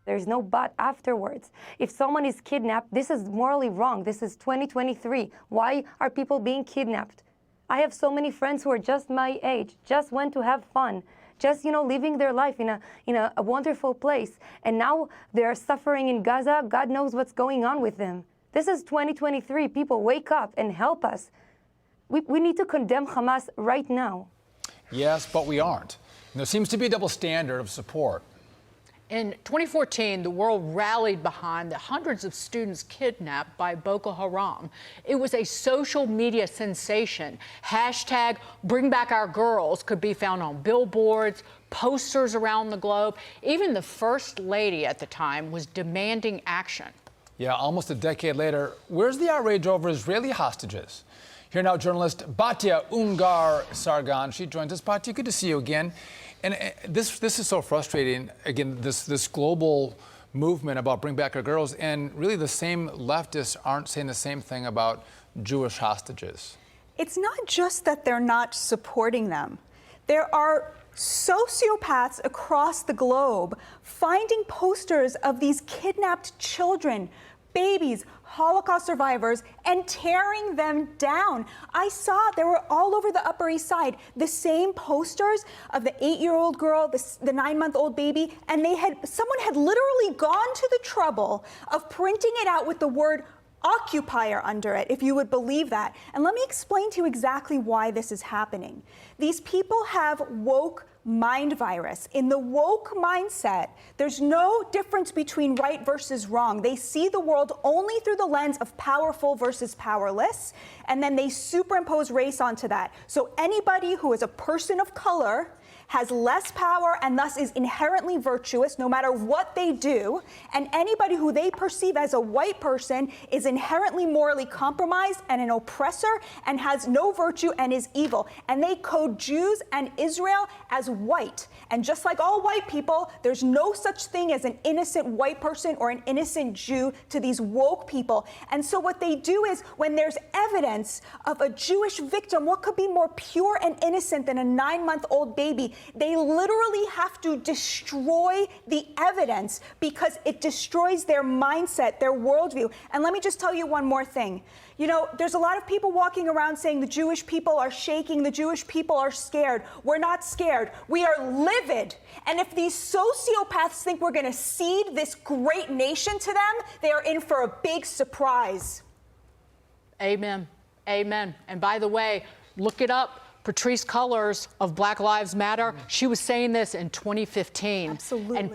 There's no but afterwards. If someone is kidnapped, this is morally wrong. This is 2023. Why are people being kidnapped? I have so many friends who are just my age, just went to have fun, just, living their life in a wonderful place. And now they're suffering in Gaza. God knows what's going on with them. This is 2023. People, wake up and help us. We need to condemn Hamas right now. Yes, but we aren't. And there seems to be a double standard of support. In 2014, the world rallied behind the hundreds of students kidnapped by Boko Haram. It was a social media sensation. Hashtag Bring Back Our Girls could be found on billboards, posters around the globe. Even the First Lady at the time was demanding action. Yeah, almost a decade later, where's the outrage over Israeli hostages? Here now, journalist Batya Ungar Sargon. She joins us. Batya, good to see you again. And this is so frustrating. Again, this global movement about Bring Back Our Girls, and really the same leftists aren't saying the same thing about Jewish hostages. It's not just that they're not supporting them. There are sociopaths across the globe finding posters of these kidnapped children, babies, Holocaust survivors, and tearing them down. I saw they were all over the Upper East Side, the same posters of the 8-year-old girl, the 9-month-old baby, and someone had literally gone to the trouble of printing it out with the word occupier under it, if you would believe that. And let me explain to you exactly why this is happening. These people have woke mind virus. In the woke mindset, there's no difference between right versus wrong. They see the world only through the lens of powerful versus powerless, and then they superimpose race onto that. So anybody who is a person of color has less power and thus is inherently virtuous no matter what they do, and anybody who they perceive as a white person is inherently morally compromised and an oppressor and has no virtue and is evil. And they code Jews and Israel as white. And just like all white people, there's no such thing as an innocent white person or an innocent Jew to these woke people. And so what they do is, when there's evidence of a Jewish victim, what could be more pure and innocent than a 9-month-old baby? They literally have to destroy the evidence because it destroys their mindset, their worldview. And let me just tell you one more thing. There's a lot of people walking around saying the Jewish people are shaking, the Jewish people are scared. We're not scared. We are livid. And if these sociopaths think we're going to cede this great nation to them, they are in for a big surprise. Amen. Amen. And by the way, look it up. Patrice Cullors of Black Lives Matter, she was saying this in 2015. Absolutely. And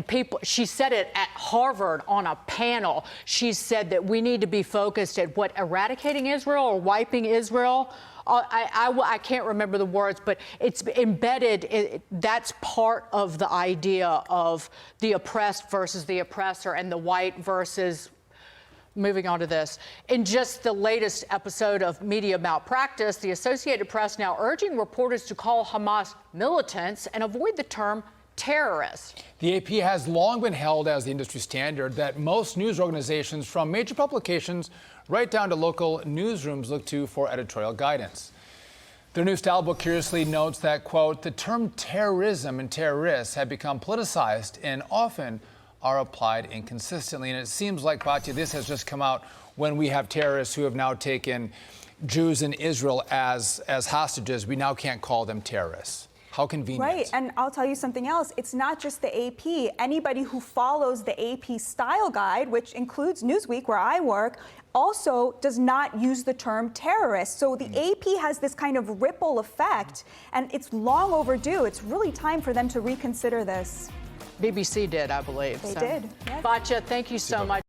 people, she said it at Harvard on a panel. She said that we need to be focused at eradicating Israel or wiping Israel. I can't remember the words, but it's embedded. That's part of the idea of the oppressed versus the oppressor and the white versus. Moving on to this. In just the latest episode of Media Malpractice, the Associated Press now urging reporters to call Hamas militants and avoid the term terrorists. The AP has long been held as the industry standard that most news organizations, from major publications right down to local newsrooms, look to for editorial guidance. Their new style book curiously notes that, quote, the term terrorism and terrorists have become politicized and often are applied inconsistently. And it seems like, Batya, this has just come out when we have terrorists who have now taken Jews in Israel as hostages. We now can't call them terrorists. How convenient. Right, and I'll tell you something else. It's not just the AP. Anybody who follows the AP style guide, which includes Newsweek, where I work, also does not use the term terrorist. So the AP has this kind of ripple effect, and it's long overdue. It's really time for them to reconsider this. BBC did, I believe. They did. Yes. Batya, thank you so much.